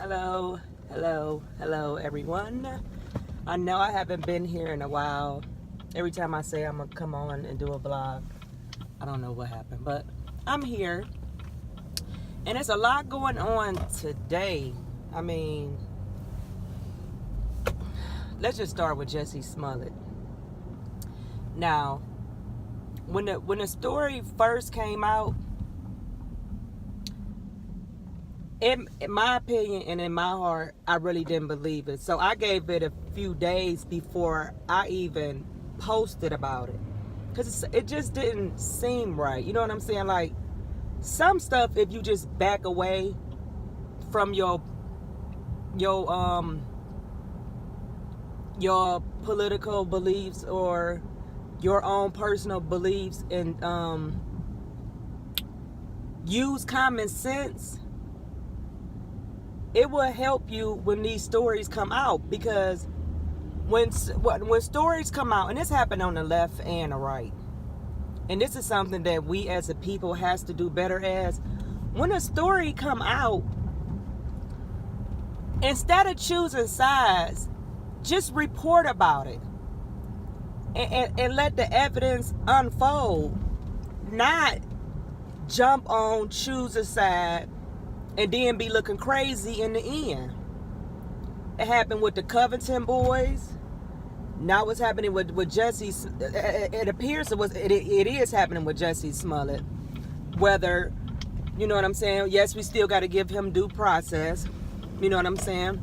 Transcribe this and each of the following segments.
Hello, hello, everyone. I know I haven't been here in a while. Every time I say I'm gonna come on and do a vlog, I don't know what happened, but I'm here. And there's a lot going on today. I mean, let's just start with Jussie Smollett. Now, when the story first came out, in my opinion and in my heart, I really didn't believe it. So I gave it a few days before I even posted about it, because it just didn't seem right. You know what I'm saying? Like, some stuff, if you just back away from your political beliefs or your own personal beliefs and use common sense, it will help you when these stories come out. Because when stories come out, and this happened on the left and the right, and this is something that we as a people has to do better as. When a story come out, instead of choosing sides, just report about it and let the evidence unfold. Not jump on, choose a side, and then be looking crazy in the end. It happened with the Covington boys. Now what's happening with Jussie? It appears it is happening with Jussie Smollett. Whether, you know what I'm saying? Yes, we still got to give him due process. You know what I'm saying?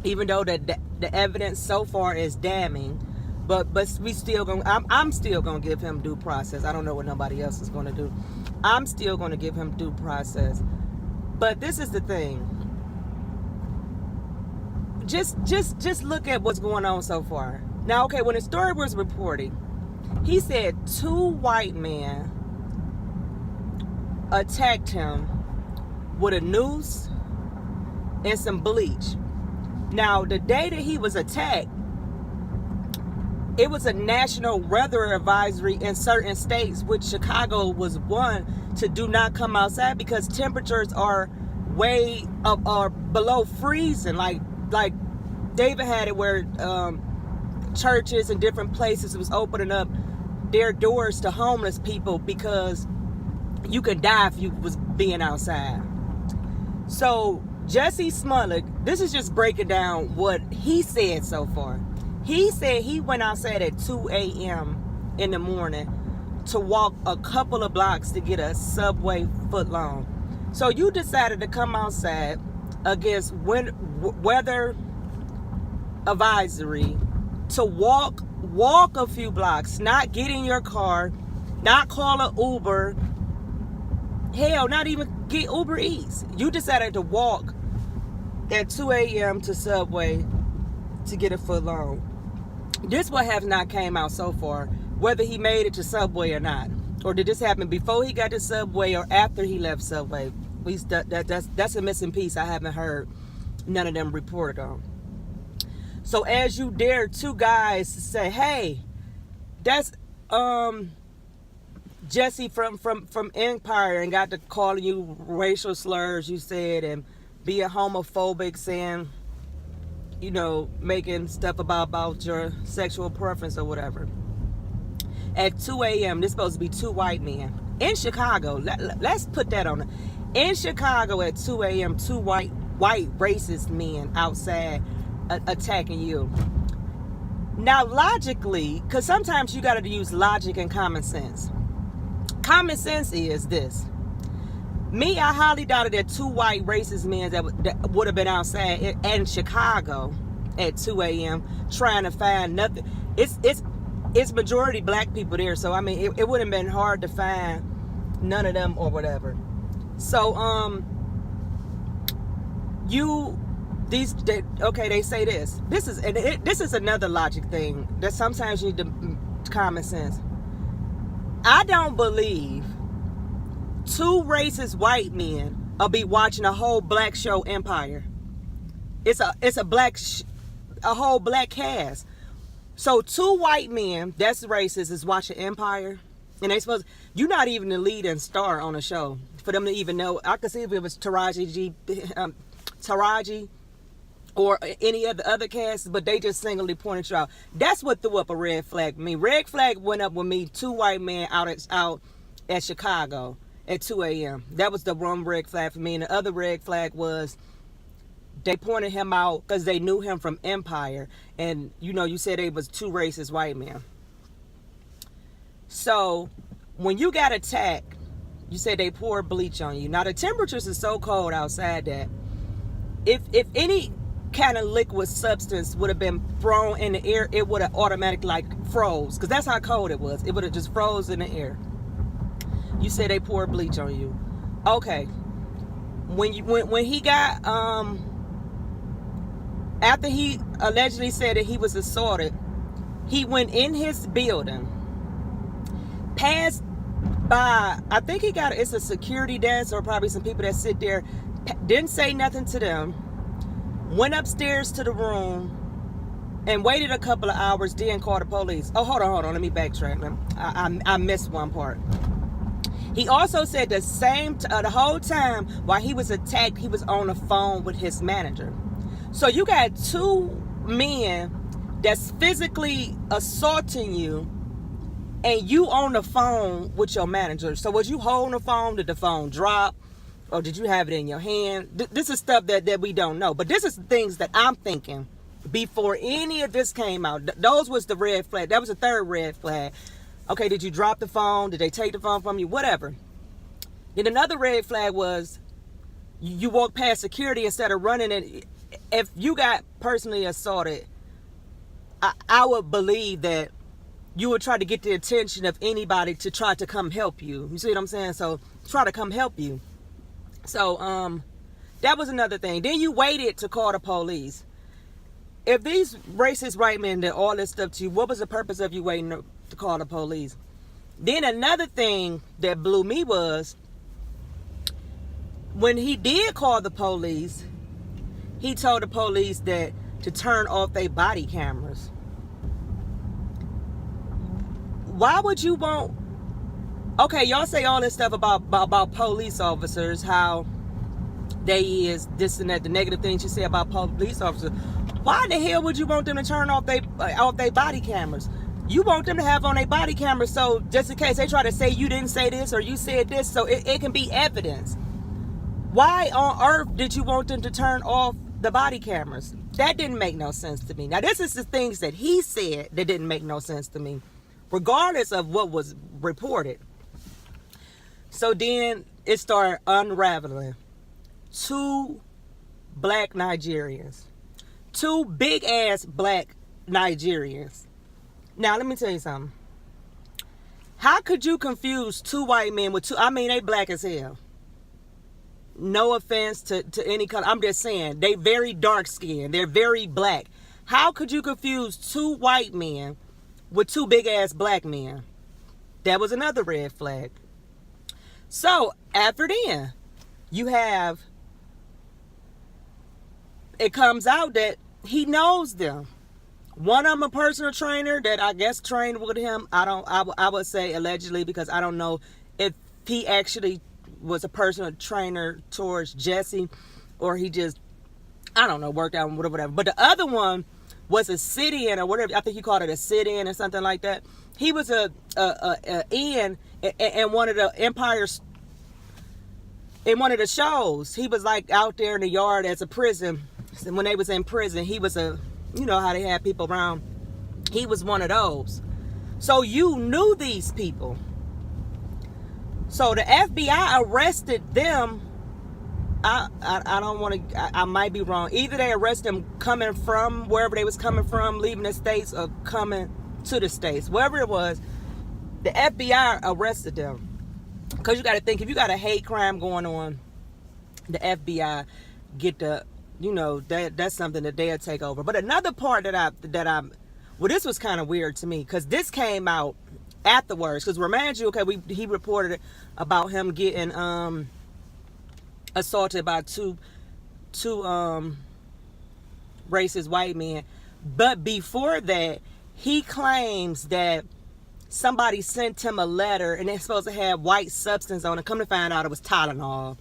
Even though the evidence so far is damning, but we still gonna. I'm still gonna give him due process. I don't know what nobody else is gonna do. I'm still gonna give him due process. But this is the thing. Just look at what's going on so far. Now, okay, when the story was reporting, he said 2 white men attacked him with a noose and some bleach. Now, the day that he was attacked, it was a national weather advisory in certain states, which Chicago was one, to do not come outside because temperatures are way up or below freezing. Like David had it where churches and different places was opening up their doors to homeless people because you could die if you was being outside. So Jussie Smollett, this is just breaking down what he said so far. He said he went outside at 2 a.m. in the morning to walk a couple of blocks to get a Subway footlong. So you decided to come outside against weather advisory to walk a few blocks, not get in your car, not call an Uber, hell, not even get Uber Eats. You decided to walk at 2 a.m. to Subway to get a footlong. This what has not came out so far, whether he made it to Subway or not, or did this happen before he got to Subway or after he left Subway. That's a missing piece I haven't heard none of them reported on. So as you dare 2 guys to say, hey, that's Jussie from Empire, and got to calling you racial slurs, you said, and being homophobic, saying, you know, making stuff about your sexual preference or whatever. At 2 a.m., this supposed to be 2 white men in Chicago. Let's put that on it. In Chicago at 2 a.m., 2 white racist men outside attacking you. Now, logically, because sometimes you got to use logic and common sense. Common sense is this. Me, I highly doubted that 2 white racist men that would have been outside in Chicago at 2 a.m. trying to find nothing. It's majority black people there, so I mean it wouldn't have been hard to find none of them or whatever. So they say this. This is another logic thing that sometimes you need to common sense. I don't believe 2 racist white men will be watching a whole black show, Empire. It's a whole black cast. So 2 white men that's racist is watching Empire, and they supposed, you're not even the lead and star on a show for them to even know. I could see if it was Taraji or any of the other casts, but they just singly pointed you out. That's what threw up a red flag for me. Red flag went up with me, 2 white men out at Chicago at 2 a.m. That was the one red flag for me. And the other red flag was they pointed him out because they knew him from Empire. And, you said they was 2 racist white men. So, when you got attacked, you said they poured bleach on you. Now, the temperatures are so cold outside that if any kind of liquid substance would have been thrown in the air, it would have automatically froze, because that's how cold it was. It would have just froze in the air. You said they poured bleach on you. Okay. When he got after he allegedly said that he was assaulted, he went in his building, passed by, I think it's a security desk or probably some people that sit there, didn't say nothing to them, went upstairs to the room and waited a couple of hours, then called the police. Oh, hold on, let me backtrack. I missed one part. He also said the whole time while he was attacked, he was on the phone with his manager. So you got 2 men that's physically assaulting you, and you on the phone with your manager. So was you holding the phone? Did the phone drop? Or did you have it in your hand? This is stuff that we don't know. But this is things that I'm thinking before any of this came out. Those was the red flag. That was the 3rd red flag. Okay, did you drop the phone? Did they take the phone from you? Whatever. Then another red flag was you walked past security instead of running it. If you got personally assaulted, I would believe that you would try to get the attention of anybody to try to come help you. You see what I'm saying? So try to come help you. So that was another thing. Then you waited to call the police. If these racist white men did all this stuff to you, what was the purpose of you waiting to call the police? Then another thing that blew me was when he did call the police, he told the police that to turn off their body cameras. Why would you want... Okay, y'all say all this stuff about police officers, how they is this and that, the negative things you say about police officers. Why the hell would you want them to turn off their body cameras? You want them to have on their body cameras so just in case they try to say you didn't say this or you said this, so it can be evidence. Why on earth did you want them to turn off the body cameras? That didn't make no sense to me. Now, this is the things that he said that didn't make no sense to me, regardless of what was reported. So then it started unraveling. 2 black Nigerians. 2 big ass black Nigerians. Now, let me tell you something. How could you confuse 2 white men with 2? I mean, they black as hell. No offense to any color. I'm just saying, they very dark skinned. They're very black. How could you confuse 2 white men with 2 big ass black men? That was another red flag. So, after then, you have, it comes out that he knows them. One of them a personal trainer that I guess trained with him. I would say allegedly, because I don't know if he actually was a personal trainer towards Jussie, or he just, I don't know, worked out whatever. But the other one was a sit-in or whatever. I think he called it a sit-in or something like that. He was a in one of the Empires, in one of the shows. He was like out there in the yard as a prison. When they was in prison, he was you know how they had people around. He was one of those. So you knew these people. So the FBI arrested them. I don't want to, I might be wrong. Either they arrested them coming from wherever they was coming from, leaving the States, or coming to the States. Wherever it was, the FBI arrested them. Because you got to think, if you got a hate crime going on, the FBI get the, you know, that's something that they'll take over. But another part well, this was kind of weird to me, because this came out afterwards. Because remind you, okay, he reported about him getting assaulted by two racist white men. But before that, he claims that somebody sent him a letter and they're supposed to have white substance on it. Come to find out, it was Tylenol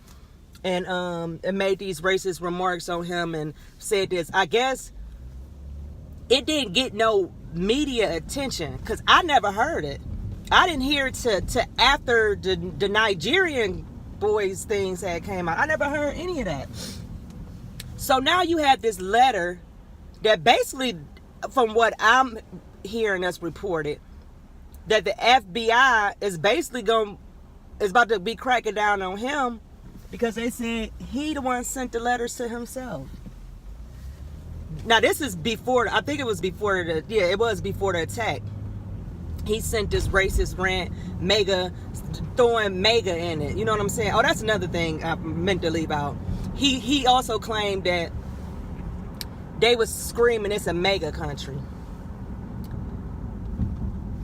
and made these racist remarks on him and said this. I guess it didn't get no media attention because I never heard it. I didn't hear it to after the Nigerian boys things had came out. I never heard any of that. So now you have this letter that basically, from what I'm hearing that's reported, that the FBI is basically is about to be cracking down on him because they said he the one sent the letters to himself. Now this is before, I think it was before it was before the attack. He sent this racist rant, throwing mega in it. You know what I'm saying? Oh, that's another thing I meant to leave out. He also claimed that they was screaming it's a mega country.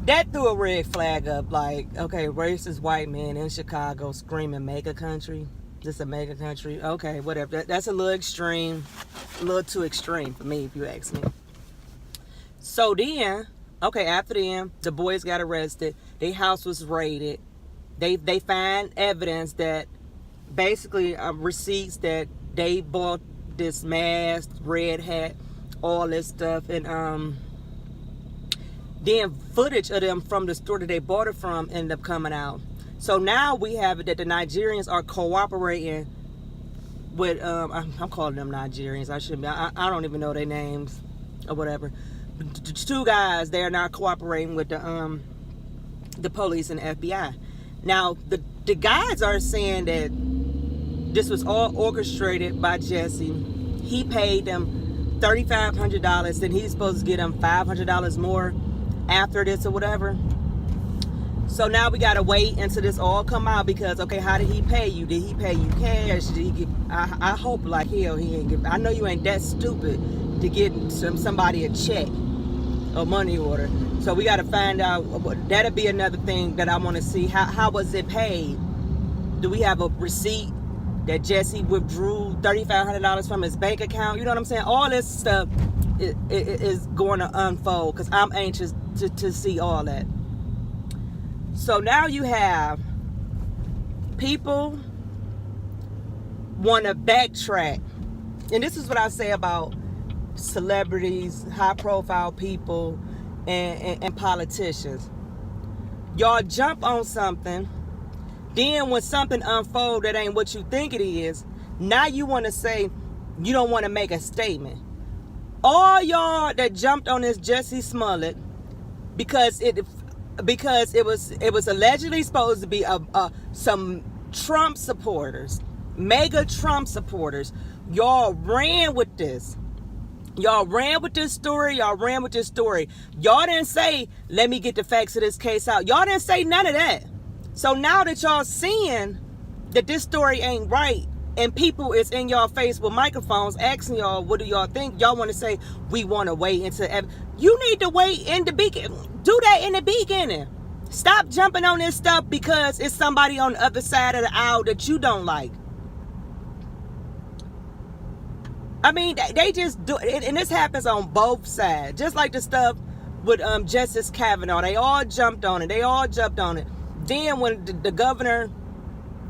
That threw a red flag up, like, okay, racist white men in Chicago screaming mega country. This a mega country? Okay, whatever. That's a little extreme, a little too extreme for me, if you ask me. So then, okay, after them, the boys got arrested. Their house was raided. They find evidence that basically receipts that they bought this mask, red hat, all this stuff, and then footage of them from the store that they bought it from ended up coming out. So now we have it that the Nigerians are cooperating with, I'm calling them Nigerians. I shouldn't be. I don't even know their names or whatever. The two guys, they are now cooperating with the police and FBI. Now, the guys are saying that this was all orchestrated by Jussie. He paid them $3,500, and he's supposed to get them $500 more after this or whatever. So now we gotta wait until this all come out because, okay, how did he pay you? Did he pay you cash? Did he give? I hope like hell he ain't give. I know you ain't that stupid to get somebody a check or money order. So we gotta find out. That'll be another thing that I want to see. How was it paid? Do we have a receipt that Jussie withdrew $3,500 from his bank account? You know what I'm saying? All this stuff is going to unfold because I'm anxious to see all that. So now you have people want to backtrack. And this is what I say about celebrities, high profile people, and politicians. Y'all jump on something, then when something unfolds that ain't what you think it is, now you want to say you don't want to make a statement. All y'all that jumped on this Jussie Smollett because it was allegedly supposed to be some Trump supporters, mega Trump supporters. Y'all ran with this. Y'all ran with this story. Y'all ran with this story. Y'all didn't say, let me get the facts of this case out. Y'all didn't say none of that. So now that y'all seeing that this story ain't right, and people is in y'all face with microphones asking y'all, what do y'all think? Y'all want to say, we want to wait until... You need to wait in the beginning. Do that in the beginning. Stop jumping on this stuff because it's somebody on the other side of the aisle that you don't like. I mean, they just do it, and this happens on both sides. Just like the stuff with Justice Kavanaugh. They all jumped on it. They all jumped on it. Then when the governor...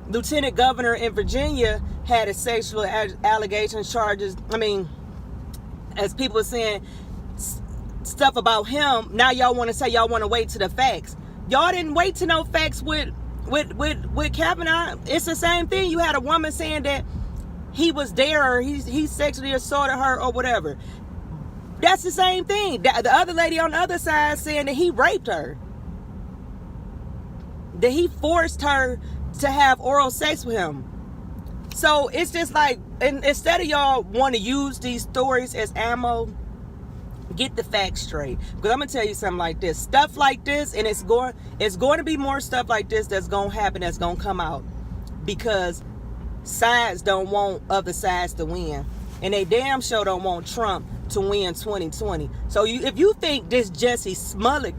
Lieutenant Governor in Virginia had a sexual allegation charges. I mean, as people are saying stuff about him, now y'all want to say y'all want to wait to the facts. Y'all didn't wait to no facts with Kavanaugh. It's the same thing. You had a woman saying that he was there or he sexually assaulted her or whatever. That's the same thing. The other lady on the other side saying that he raped her. That he forced her to have oral sex with him. So it's just like, and instead of y'all want to use these stories as ammo, get the facts straight. Because I'm gonna tell you something like this, stuff like this, and it's going to be more stuff like this that's gonna happen, that's gonna come out, because sides don't want other sides to win, and they damn sure don't want Trump to win 2020. So if you think this Jussie Smollett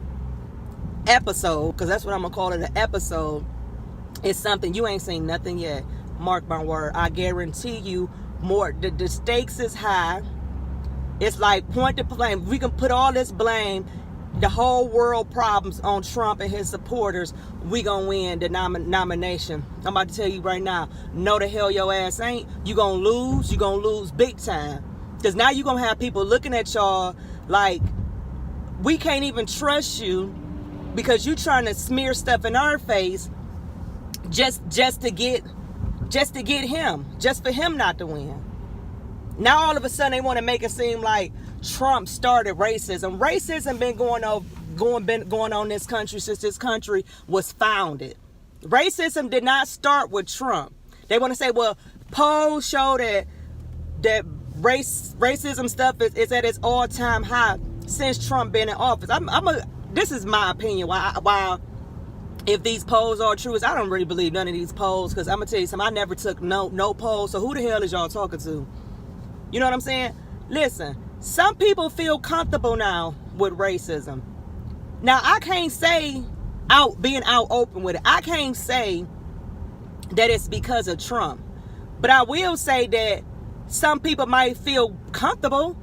episode, because that's what I'm gonna call it, an episode, it's something, you ain't seen nothing yet. Mark my word. I guarantee you more. The stakes is high. It's like point to blame. We can put all this blame the whole world problems on Trump and his supporters, we gonna win the nomination. I'm about to tell you right now, no the hell your ass ain't. You gonna lose big time. Because now you gonna have people looking at y'all like, we can't even trust you because you trying to smear stuff in our face just to get him, just for him not to win. Now all of a sudden they want to make it seem like Trump started racism. Racism been going on in this country since this country was founded. Racism did not start with Trump. They want to say, well, polls show that racism stuff is at its all-time high since Trump been in office. This is my opinion. Why if these polls are true, I don't really believe none of these polls, because I'm gonna tell you something. I never took no polls. So who the hell is y'all talking to? You know what I'm saying? Listen, some people feel comfortable now with racism. Now I can't say being out open with it. I can't say that it's because of Trump, but I will say that some people might feel comfortable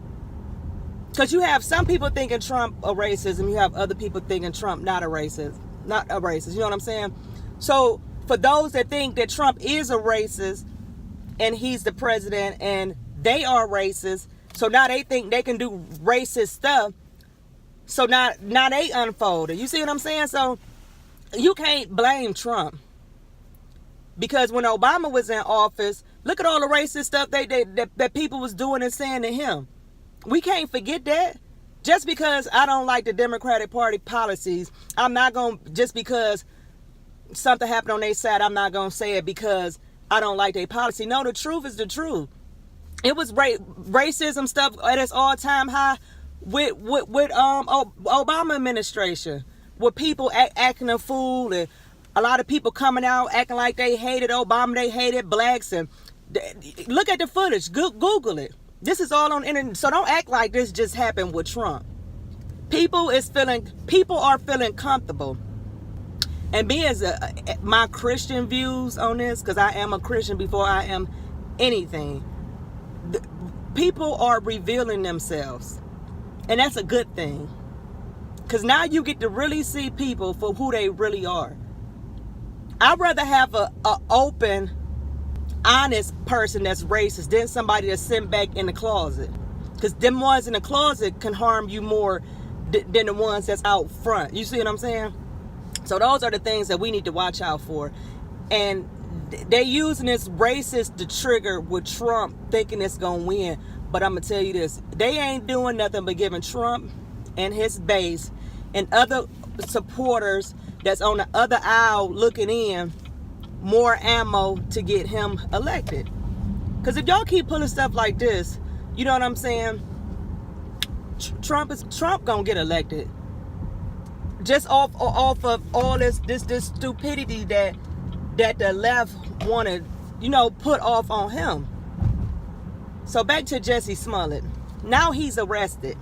because you have some people thinking Trump a racist, and you have other people thinking Trump not a racist. You know what I'm saying? So for those that think that Trump is a racist and he's the president and they are racist, so now they think they can do racist stuff, so now they unfolded. You see what I'm saying? So you can't blame Trump, because when Obama was in office, look at all the racist stuff that people was doing and saying to him. We can't forget that. Just because I don't like the Democratic Party policies, I'm not going to, just because something happened on their side, I'm not going to say it because I don't like their policy. No, the truth is the truth. It was racism stuff at its all-time high with Obama administration, with people acting a fool, and a lot of people coming out acting like they hated Obama, they hated blacks, and look at the footage, Google it. This is all on the internet, so don't act like this just happened with Trump. People are feeling comfortable. And being my Christian views on this, because I am a Christian before I am anything, people are revealing themselves, and that's a good thing, because now you get to really see people for who they really are. I'd rather have a open, honest person that's racist than somebody that's sitting back in the closet, because them ones in the closet can harm you more than the ones that's out front. You see what I'm saying? So those are the things that we need to watch out for. And they're using this racist to trigger with Trump, thinking it's gonna win. But I'm gonna tell you this, they ain't doing nothing but giving Trump and his base and other supporters that's on the other aisle looking in more ammo to get him elected. Because if y'all keep pulling stuff like this, you know what I'm saying, Trump gonna get elected, just off of all this stupidity that the left wanted, put off on him. So back to Jussie Smollett. Now he's arrested.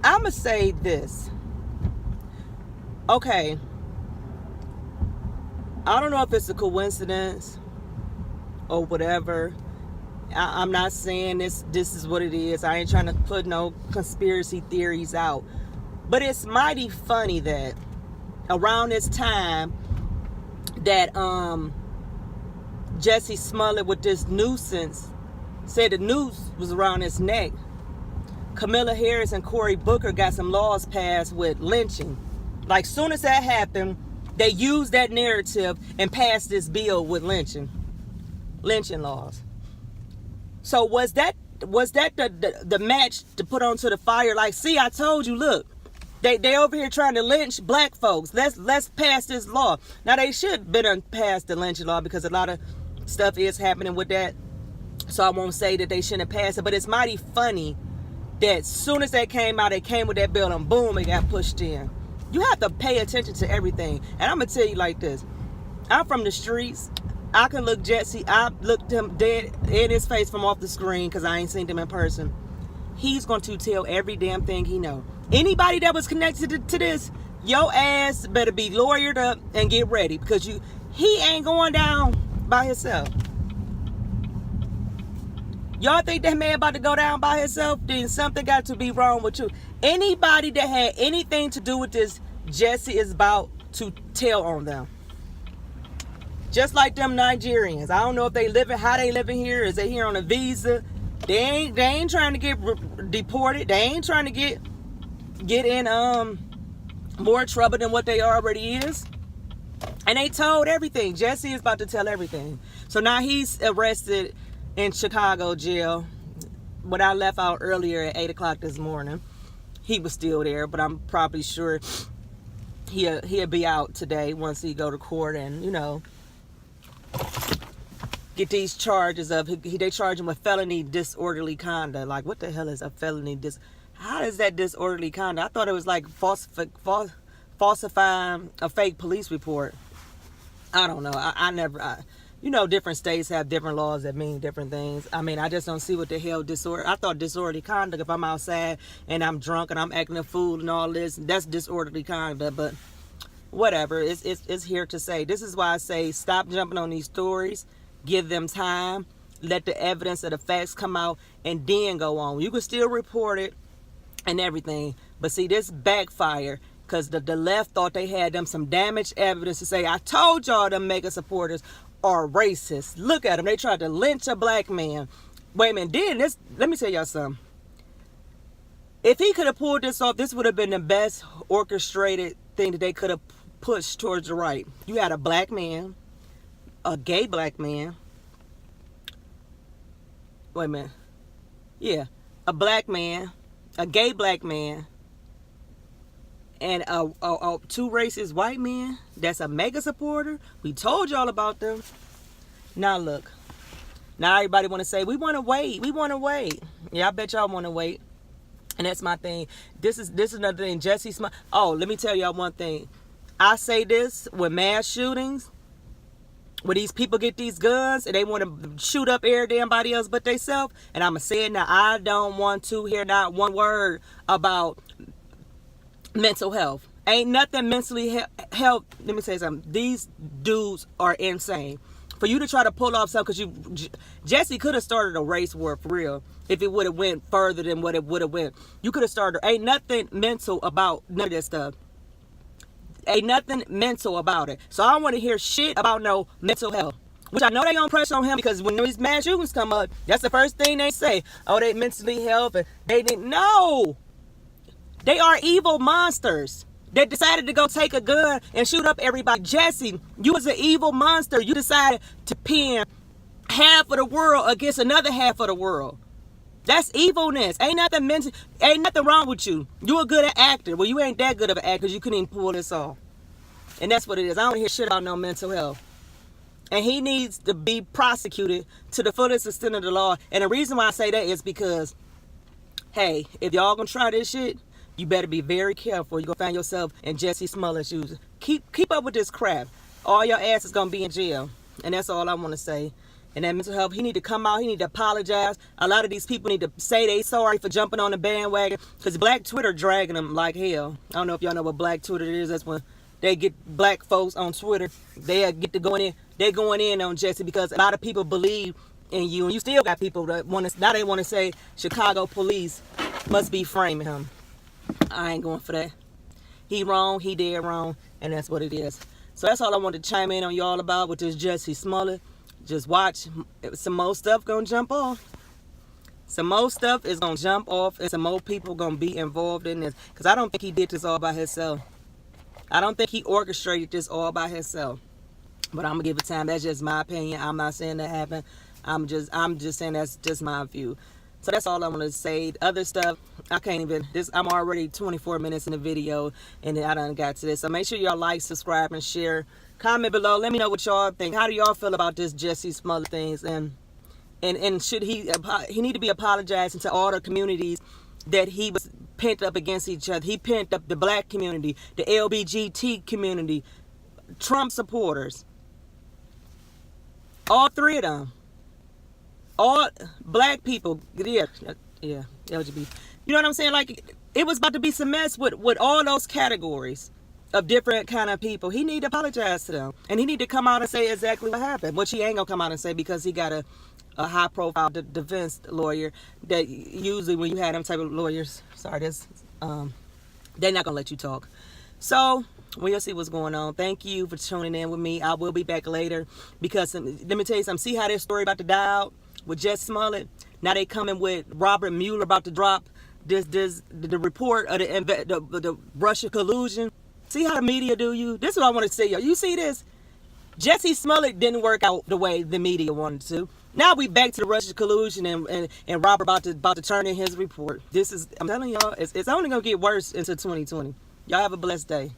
I'ma say this. Okay, I don't know if it's a coincidence or whatever. I'm not saying this is what it is. I ain't trying to put no conspiracy theories out. But it's mighty funny that around this time that Jussie Smollett with this nuisance said the noose was around his neck, Kamala Harris and Cory Booker got some laws passed with lynching. Like soon as that happened, they used that narrative and passed this bill with lynching laws. So was that the match to put onto the fire? Like, see, I told you, look, they over here trying to lynch black folks. Let's pass this law. Now they should better pass the lynching law, because a lot of stuff is happening with that. So I won't say that they shouldn't pass it, but it's mighty funny that as soon as that came out, they came with that bill and boom, it got pushed in. You have to pay attention to everything. And I'm going to tell you like this. I'm from the streets. I can look Jussie. I looked him dead in his face from off the screen because I ain't seen him in person. He's going to tell every damn thing he know. Anybody that was connected to this, your ass better be lawyered up and get ready, because he ain't going down by himself. Y'all think that man about to go down by himself? Then something got to be wrong with you. Anybody that had anything to do with this, Jussie is about to tell on them. Just like them Nigerians. I don't know if they living, how they living here. Is they here on a visa? They ain't trying to get deported. They ain't trying to get in more trouble than what they already is. And they told everything. Jussie is about to tell everything. So now he's arrested in Chicago jail. When I left out earlier at 8 o'clock this morning, he was still there, but I'm probably sure he'll be out today once he go to court and, you know, get these charges of, they charge him with felony disorderly conduct. Like, what the hell is a felony how is that disorderly conduct? I thought it was like falsifying a fake police report. I don't know. You know, different states have different laws that mean different things. I mean, I just don't see what the hell I thought disorderly conduct, if I'm outside and I'm drunk and I'm acting a fool and all this, that's disorderly conduct. But whatever, it's here to say. This is why I say stop jumping on these stories. Give them time. Let the evidence of the facts come out and then go on. You can still report it and everything. But see, this backfire. Because the left thought they had them some damaged evidence to say, I told y'all them mega supporters are racist. Look at them. They tried to lynch a black man. Wait a minute. Let me tell y'all something. If he could have pulled this off, this would have been the best orchestrated thing that they could have pushed towards the right. You had a black man, a gay black man. Wait a minute. Yeah. A black man, a gay black man, and two racist white men that's a mega supporter. We told y'all about them. Now look. Now everybody want to say, we want to wait. We want to wait. Yeah, I bet y'all want to wait. And that's my thing. This is another thing. Jussie Smollett. Oh, let me tell y'all one thing. I say this with mass shootings. When these people get these guns and they want to shoot up everybody else but themselves. And I'm going to say it now. I don't want to hear not one word about mental health. Ain't nothing mentally health. Let me tell you something. These dudes are insane. For you to try to pull off something, because Jussie could have started a race war for real if it would have went further than what it would have went. You could have started. Ain't nothing mental about none of this stuff. Ain't nothing mental about it. So I don't want to hear shit about no mental health. Which I know they gonna press on him, because when these mass shootings come up, that's the first thing they say. Oh, they mentally health, and they didn't. No. They are evil monsters that decided to go take a gun and shoot up everybody. Jussie, you was an evil monster. You decided to pin half of the world against another half of the world. That's evilness. Ain't nothing wrong with you. You a good actor. Well, you ain't that good of an actor because you couldn't even pull this off. And that's what it is. I don't hear shit about no mental health. And he needs to be prosecuted to the fullest extent of the law. And the reason why I say that is because, hey, if y'all gonna try this shit, you better be very careful. You're going to find yourself in Jussie Smollett's shoes. Keep up with this crap. All your ass is going to be in jail. And that's all I want to say. And that mental health, he need to come out. He need to apologize. A lot of these people need to say they sorry for jumping on the bandwagon. Because Black Twitter dragging them like hell. I don't know if y'all know what Black Twitter is. That's when they get black folks on Twitter. They get to going in. They're going in on Jussie because a lot of people believe in you. And you still got people that want to, now they want to say Chicago police must be framing him. I ain't going for that. He wrong, he dead wrong, and that's what it is. So that's all I wanted to chime in on y'all about with this Jussie Smollett. Just watch. Some more stuff gonna jump off. Some more stuff is gonna jump off, and some more people gonna be involved in this. Because I don't think he did this all by himself. I don't think he orchestrated this all by himself. But I'm gonna give it time. That's just my opinion. I'm not saying that happened. I'm just saying that's just my view. So that's all I'm going to say. Other stuff, I can't even, I'm already 24 minutes in the video, and I done got to this. So make sure y'all like, subscribe, and share. Comment below. Let me know what y'all think. How do y'all feel about this Jussie Smollett things? And should he need to be apologizing to all the communities that he was pent up against each other. He pent up the black community, the LGBT community, Trump supporters. All three of them. All black people, yeah, LGBT. You know what I'm saying? Like, it was about to be some mess with all those categories of different kind of people. He need to apologize to them. And he need to come out and say exactly what happened. Which he ain't going to come out and say because he got a high-profile defense lawyer that usually when you have them type of lawyers, sorry, this They're not gonna let you talk. So we'll see what's going on. Thank you for tuning in with me. I will be back later because let me tell you something. See how this story about to die out with Jussie Smollett? Now they coming with Robert Mueller about to drop the report of the Russia collusion. See how the media do you? This is what I want to say, y'all. You see this? Jussie Smollett didn't work out the way the media wanted to. Now we back to the Russia collusion and Robert about to turn in his report. This is, I'm telling y'all, it's only gonna get worse into 2020. Y'all have a blessed day.